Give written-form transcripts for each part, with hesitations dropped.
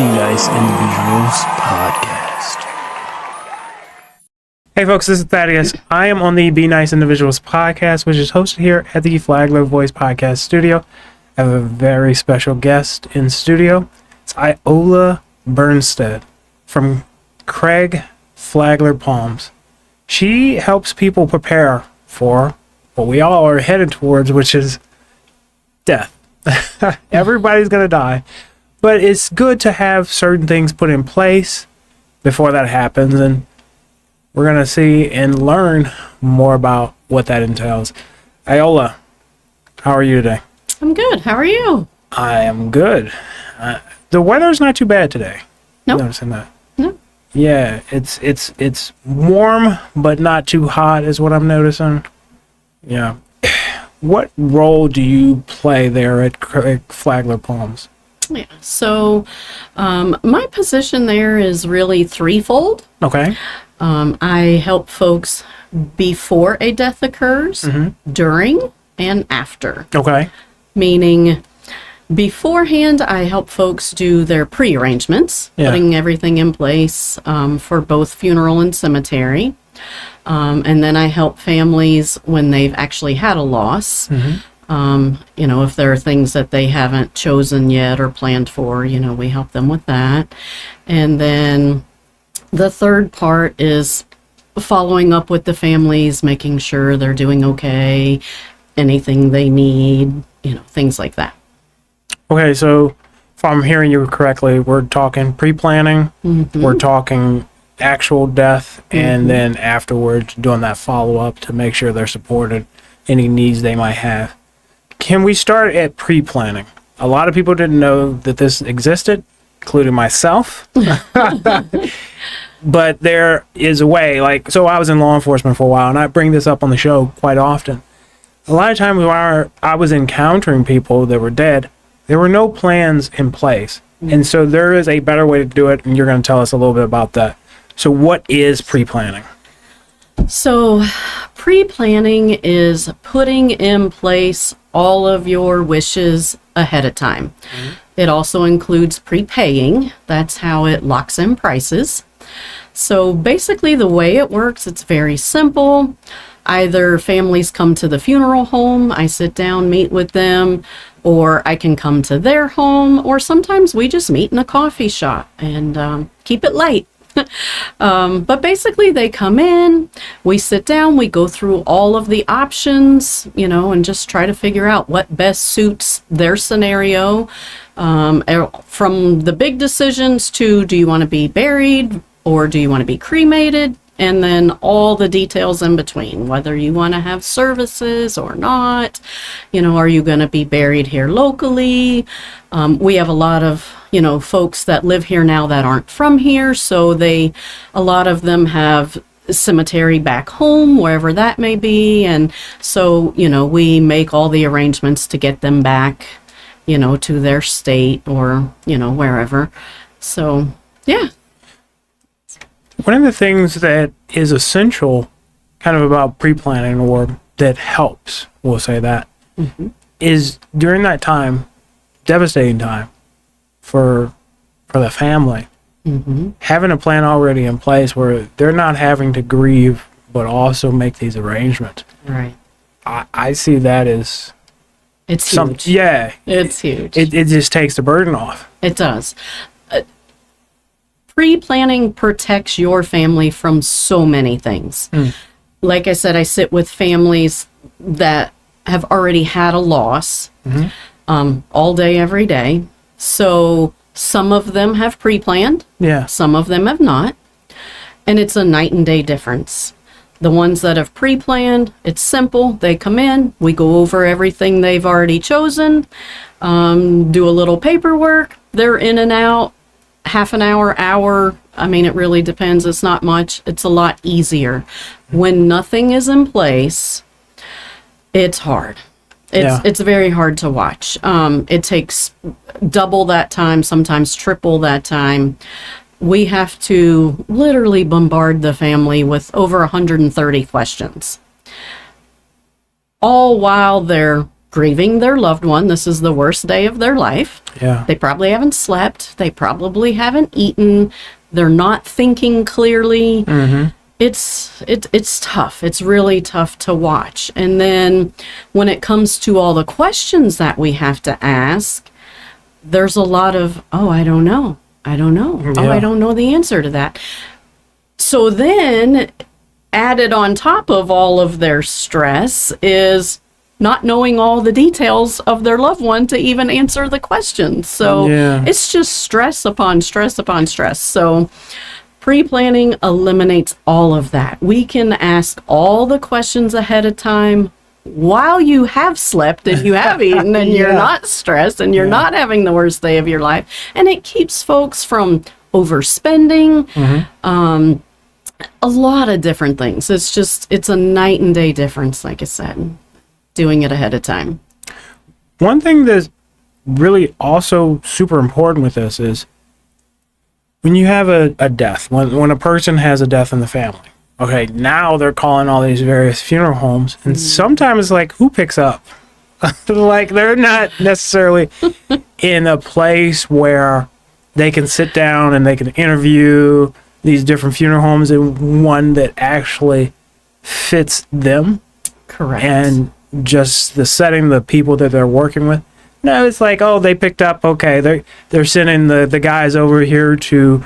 Be Nice Individuals podcast. Hey folks, this is Thaddeus. I am on the Be Nice Individuals podcast, which is hosted here at the Flagler Voice Podcast Studio. I have a very special guest in studio. It's Iola Bernstead from Craig Flagler Palms. She helps people prepare for what we all are headed towards, which is death. Everybody's going to die. But it's good to have certain things put in place before that happens, and we're going to see and learn more about what that entails. Iola, how are you today? I'm good. How are you? I am good. The weather's not too bad today. Nope. Noticing that. No. Yeah, it's warm, but not too hot is what I'm noticing. Yeah. What role do you play there at Craig Flagler Palms? Yeah. So my position there is really threefold. Okay. I help folks before a death occurs, during, and after. Okay. Meaning, beforehand, I help folks do their pre-arrangements, putting everything in place for both funeral and cemetery. And then I help families when they've actually had a loss. If there are things that they haven't chosen yet or planned for, we help them with that. And then the third part is following up with the families, making sure they're doing okay, anything they need, things like that. Okay, so if I'm hearing you correctly, we're talking pre-planning, we're talking actual death, and then afterwards doing that follow-up to make sure they're supported, any needs they might have. Can we start at pre-planning? A lot of people didn't know that this existed, including myself. But there is a way, so I was in law enforcement for a while, and I bring this up on the show quite often. A lot of times when I was encountering people that were dead, there were no plans in place. And so there is a better way to do it, and you're going to tell us a little bit about that. So what is pre-planning? So pre-planning is putting in place all of your wishes ahead of time. It also includes prepaying. That's how it locks in prices. So basically the way it works, it's very simple. Either families come to the funeral home, I sit down, meet with them, or I can come to their home, or sometimes we just meet in a coffee shop and keep it light. But basically they come in, we sit down, we go through all of the options, and just try to figure out what best suits their scenario. From the big decisions to, do you want to be buried or do you want to be cremated? And then all the details in between, whether you want to have services or not, are you going to be buried here locally? We have a lot of, folks that live here now that aren't from here. So a lot of them have cemetery back home, wherever that may be. And so, we make all the arrangements to get them back, to their state or, wherever. So, yeah. One of the things that is essential kind of about pre-planning, or that helps, we'll say that, is during that time, devastating time for the family, having a plan already in place where they're not having to grieve, but also make these arrangements. Right. I see that as... It's huge. Yeah. It's huge. It just takes the burden off. It does. Pre-planning protects your family from so many things. Like I said, I sit with families that have already had a loss all day, every day. So some of them have pre-planned. Yeah. Some of them have not. And it's a night and day difference. The ones that have pre-planned, it's simple. They come in, we go over everything they've already chosen, do a little paperwork. They're in and out. Half an hour. I mean, it really depends. It's not much. It's a lot easier. When nothing is in place, it's hard. It's very hard to watch. It takes double that time, sometimes triple that time. We have to literally bombard the family with over 130 questions. All while they're grieving their loved one. This is the worst day of their life. Yeah. They probably haven't slept. They probably haven't eaten. They're not thinking clearly. It's tough. It's really tough to watch. And then when it comes to all the questions that we have to ask, there's a lot of, oh, I don't know. I don't know. Yeah. Oh, I don't know the answer to that. So then added on top of all of their stress is not knowing all the details of their loved one to even answer the questions. So it's just stress upon stress upon stress. So pre-planning eliminates all of that. We can ask all the questions ahead of time while you have slept and you have eaten and you're not stressed and you're not having the worst day of your life. And it keeps folks from overspending, a lot of different things. It's a night and day difference, like I said, doing it ahead of time. One thing that's really also super important with this is when you have a death, when a person has a death in the family, okay, now they're calling all these various funeral homes, and sometimes it's like, who picks up? Like, they're not necessarily in a place where they can sit down and they can interview these different funeral homes in one that actually fits them. Correct. And just the setting, the people that they're working with. No, it's like, oh, they picked up, okay, they're sending the guys over here to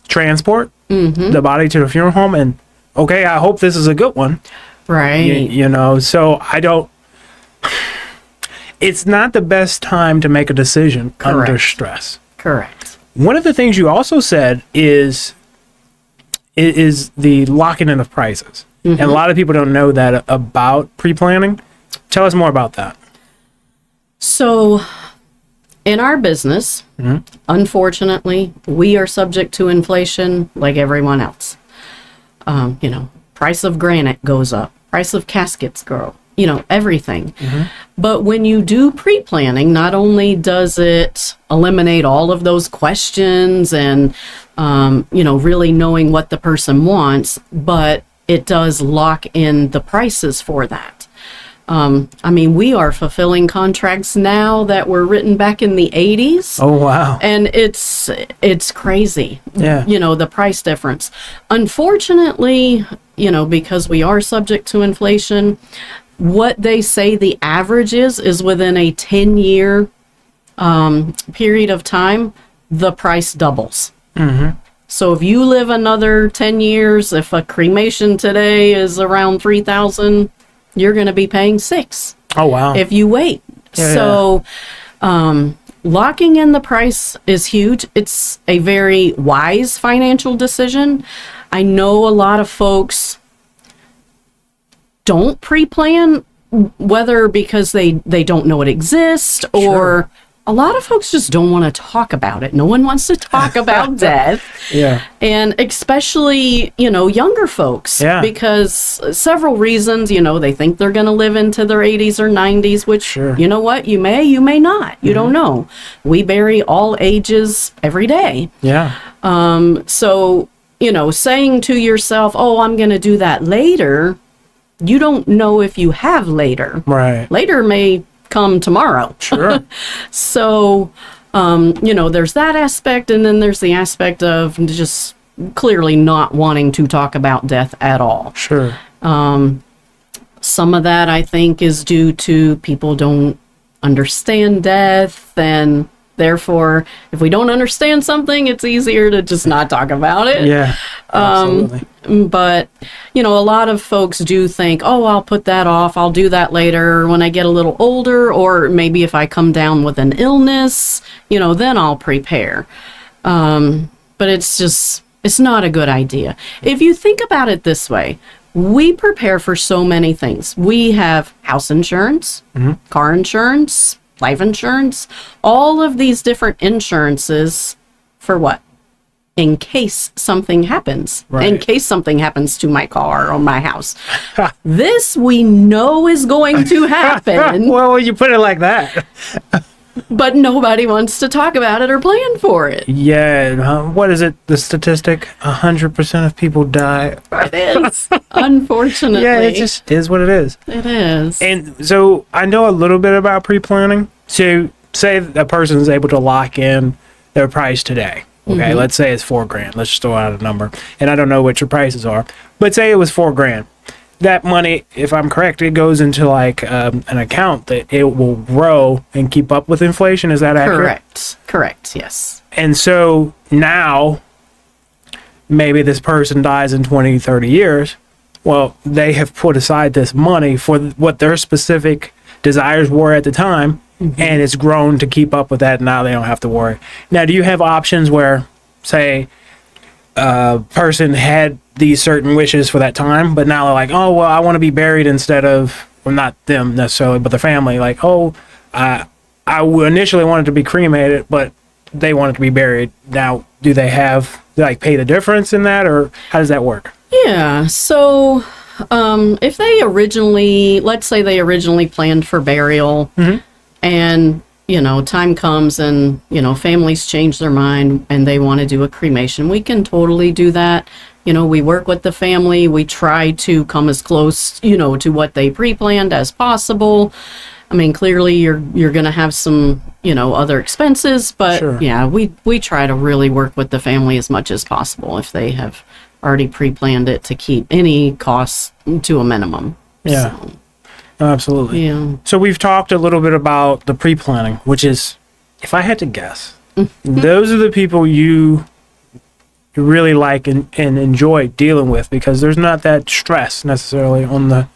transport the body to the funeral home, and okay, I hope this is a good one. Right. You know, so it's not the best time to make a decision under stress. Correct. One of the things you also said is the locking in of prices. And a lot of people don't know that about pre-planning. Tell us more about that. So in our business, unfortunately, we are subject to inflation like everyone else. Price of granite goes up, price of caskets grow, everything. But when you do pre-planning, not only does it eliminate all of those questions and, really knowing what the person wants, but it does lock in the prices for that. We are fulfilling contracts now that were written back in the 80s. Oh, wow. And it's crazy. Yeah. The price difference. Unfortunately, because we are subject to inflation, what they say the average is within a 10-year period of time, the price doubles. So if you live another 10 years, if a cremation today is around $3,000, you're going to be paying $6,000. Oh, wow. If you wait. Locking in the price is huge. It's a very wise financial decision. I know a lot of folks don't pre-plan, whether because they don't know it exists or a lot of folks just don't want to talk about it. No one wants to talk about death. Yeah. And especially, younger folks. Yeah. Because several reasons, they think they're going to live into their 80s or 90s, which, you know what, you may not. You don't know. We bury all ages every day. Yeah. So, saying to yourself, oh, I'm going to do that later, you don't know if you have later. Right. Later may come tomorrow. Sure. So, there's that aspect, and then there's the aspect of just clearly not wanting to talk about death at all. Sure. Some of that, I think, is due to people don't understand death, and therefore, if we don't understand something, it's easier to just not talk about it. Yeah, absolutely. But, a lot of folks do think, oh, I'll put that off. I'll do that later when I get a little older, or maybe if I come down with an illness, then I'll prepare. But it's not a good idea. If you think about it this way, we prepare for so many things. We have house insurance, car insurance, life insurance, all of these different insurances for what? In case something happens. Right. In case something happens to my car or my house. This we know is going to happen. Well, when you put it like that. but nobody wants to talk about it or plan for it. Yeah, what is it? The statistic: 100% of people die. It is, unfortunately. Yeah, it just is what it is. It is. And so I know a little bit about pre-planning. So say a person is able to lock in their price today. Okay, let's say it's $4,000. Let's just throw out a number. And I don't know what your prices are, but say it was $4,000. That money, if I'm correct, it goes into like an account that it will grow and keep up with inflation. Is that accurate? Correct. Yes. And so now, maybe this person dies in 20, 30 years. Well, they have put aside this money for what their specific desires were at the time, and it's grown to keep up with that. Now they don't have to worry. Now, do you have options where, say, a person had these certain wishes for that time, but now they're like, oh, well, I want to be buried instead of, well, not them necessarily, but the family, like, oh, I initially wanted to be cremated, but they wanted to be buried. Now, do they have, like, pay the difference in that, or how does that work? Yeah. So, if they originally, let's say they originally planned for burial, and time comes and families change their mind and they want to do a cremation, we can totally do that. We work with the family. We try to come as close, to what they pre-planned as possible. I mean, clearly you're going to have some, other expenses, but Sure. Yeah, we try to really work with the family as much as possible if they have already pre-planned it, to keep any costs to a minimum. Yeah. So, Absolutely. yeah. So we've talked a little bit about the pre-planning, which is, if I had to guess, those are the people you really like and enjoy dealing with, because there's not that stress necessarily on the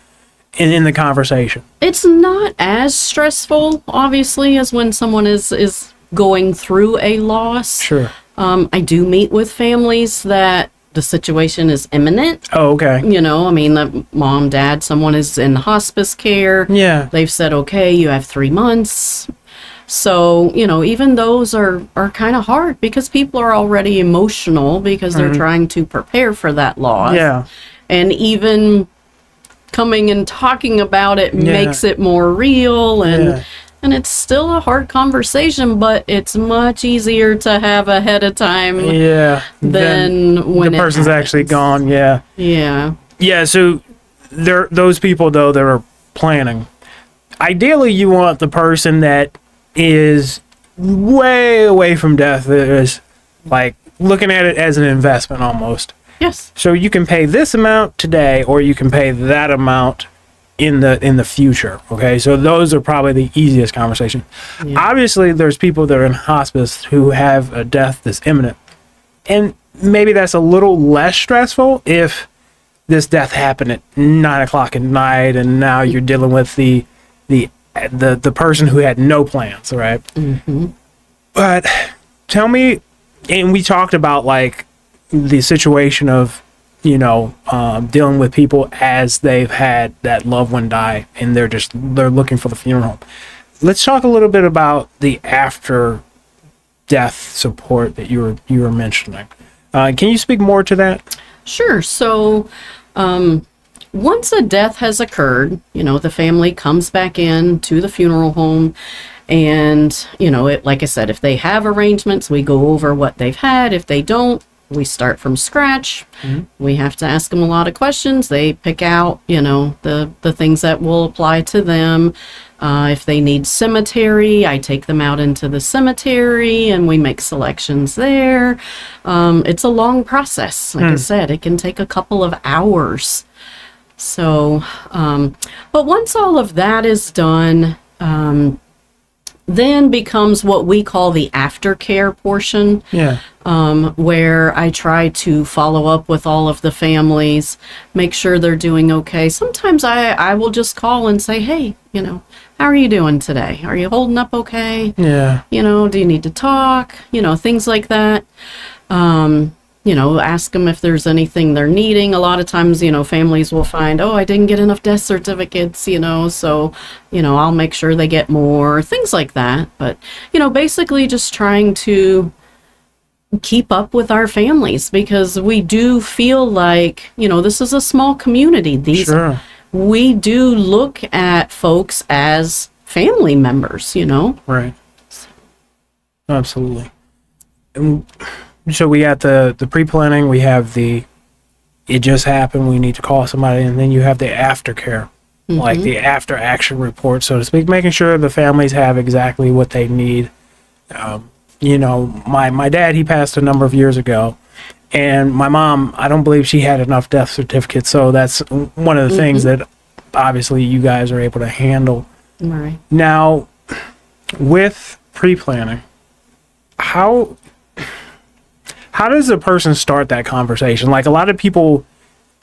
in the conversation. It's not as stressful, obviously, as when someone is going through a loss. Sure. I do meet with families that the situation is imminent. Oh, okay. I mean, the mom, dad, someone is in hospice care. Yeah. They've said, okay, you have 3 months. So, even those are kind of hard, because people are already emotional because they're trying to prepare for that loss. Yeah. And even coming and talking about it makes it more real, and it's still a hard conversation, but it's much easier to have ahead of time than when the person's actually gone. Yeah. Yeah, so those people, though, that are planning, ideally you want the person that is way away from death, that is like looking at it as an investment almost. Yes. So you can pay this amount today, or you can pay that amount in the future. Okay, so those are probably the easiest conversation. Yeah. Obviously, there's people that are in hospice who have a death that's imminent, and maybe that's a little less stressful if this death happened at 9 o'clock at night, and now you're dealing with the person who had no plans, right? But tell me, and we talked about like the situation of dealing with people as they've had that loved one die and they're looking for the funeral. Let's talk a little bit about the after death support that you were mentioning. Can you speak more to that? Sure. So once a death has occurred, the family comes back in to the funeral home, and like I said, if they have arrangements, we go over what they've had. If they don't, we start from scratch. We have to ask them a lot of questions. They pick out, the things that will apply to them. If they need cemetery, I take them out into the cemetery and we make selections there. It's a long process. Like I said, it can take a couple of hours. So, but once all of that is done, then becomes what we call the aftercare portion. Yeah. Where I try to follow up with all of the families, make sure they're doing okay. Sometimes I will just call and say, hey, how are you doing today? Are you holding up okay? Yeah. Do you need to talk? Things like that. Ask them if there's anything they're needing. A lot of times, families will find, oh, I didn't get enough death certificates, so, I'll make sure they get more, things like that. But, basically just trying to keep up with our families, because we do feel like, this is a small community. Sure. We do look at folks as family members, Right. Absolutely. And so we got the pre-planning, we have the it just happened, we need to call somebody, and then you have the aftercare, like the after action report, so to speak, making sure the families have exactly what they need. My dad, he passed a number of years ago, and my mom, I don't believe she had enough death certificates, so that's one of the things that obviously you guys are able to handle. Right. Now, with pre-planning, how does a person start that conversation? Like, a lot of people,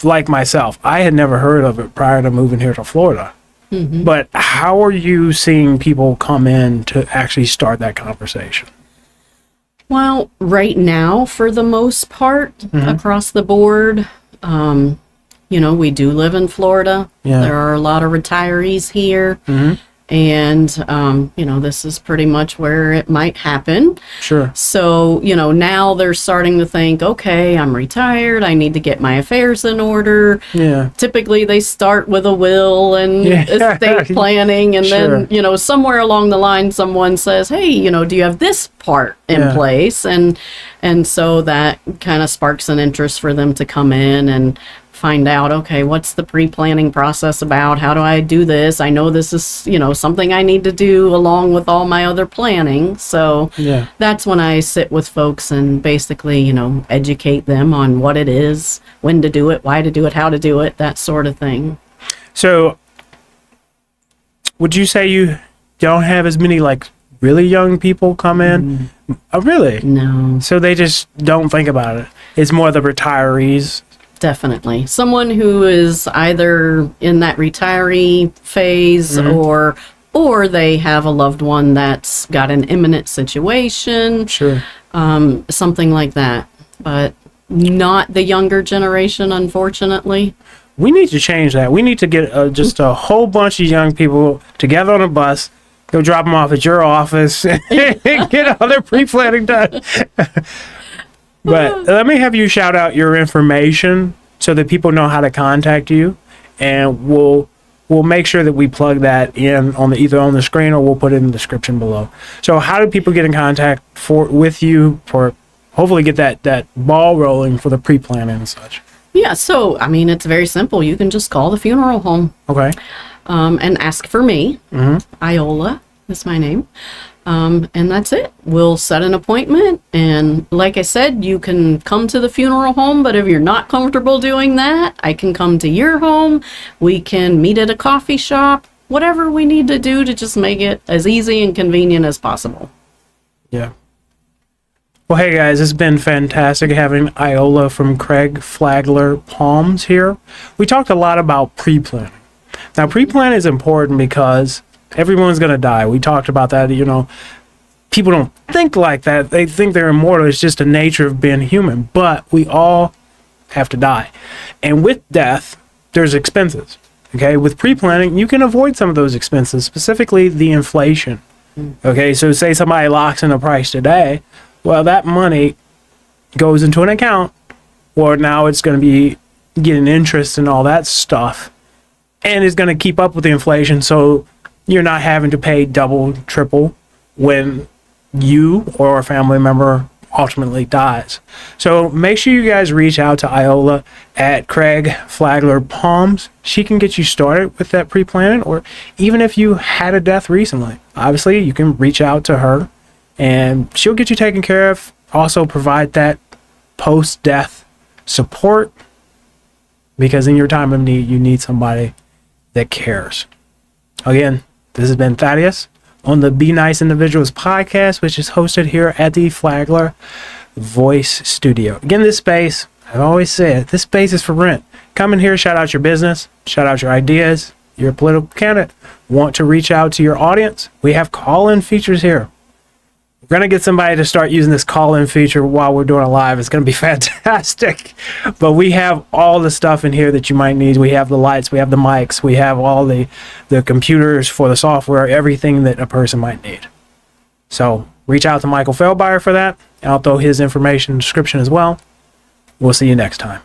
like myself, I had never heard of it prior to moving here to Florida. But how are you seeing people come in to actually start that conversation? Well, right now, for the most part, across the board, we do live in Florida. Yeah. There are a lot of retirees here. And, this is pretty much where it might happen. Sure. So, now they're starting to think, okay, I'm retired. I need to get my affairs in order. Yeah. Typically, they start with a will and estate planning. And then, somewhere along the line, someone says, hey, do you have this part in place? And so that kind of sparks an interest for them to come in and find out, okay, what's the pre-planning process about? How do I do this? I know this is, something I need to do along with all my other planning. So that's when I sit with folks and basically, educate them on what it is, when to do it, why to do it, how to do it, that sort of thing. So would you say you don't have as many like really young people come in? Oh, really? No. So they just don't think about it. It's more the retirees. Definitely. Someone who is either in that retiree phase or they have a loved one that's got an imminent situation. Sure. Something like that. But not the younger generation, unfortunately. We need to change that. We need to get just a whole bunch of young people together on a bus, go drop them off at your office, and get all their pre-planning done. But let me have you shout out your information so that people know how to contact you, and we'll make sure that we plug that in on either on the screen or we'll put it in the description below. So how do people get in contact with you for hopefully get that ball rolling for the pre-planning and such? Yeah, so it's very simple. You can just call the funeral home. Okay. And ask for me. Iola is my name. And that's it. We'll set an appointment. And like I said, you can come to the funeral home, but if you're not comfortable doing that, I can come to your home. We can meet at a coffee shop, whatever we need to do to just make it as easy and convenient as possible. Yeah. Well, hey guys, it's been fantastic having Iola from Craig Flagler Palms here. We talked a lot about pre-planning. Now, pre-planning is important because everyone's going to die. We talked about that, People don't think like that. They think they're immortal. It's just the nature of being human. But we all have to die. And with death, there's expenses. Okay? With pre-planning, you can avoid some of those expenses, specifically the inflation. Okay? So say somebody locks in a price today. Well, that money goes into an account, or now it's going to be getting interest and all that stuff. And it's going to keep up with the inflation. So you're not having to pay double, triple when you or a family member ultimately dies. So make sure you guys reach out to Iola at Craig Flagler Palms. She can get you started with that pre-planning, or even if you had a death recently, obviously you can reach out to her and she'll get you taken care of. Also provide that post-death support, because in your time of need, you need somebody that cares. Again, this has been Thaddeus on the Be Nice Individuals podcast, which is hosted here at the Flagler Voice Studio. Again, this space, I've always said, this space is for rent. Come in here, shout out your business, shout out your ideas. You're a political candidate. Want to reach out to your audience? We have call-in features here. We're going to get somebody to start using this call-in feature while we're doing a live. It's going to be fantastic. But we have all the stuff in here that you might need. We have the lights. We have the mics. We have all the computers for the software, everything that a person might need. So reach out to Michael Feldbeyer for that. And I'll throw his information in the description as well. We'll see you next time.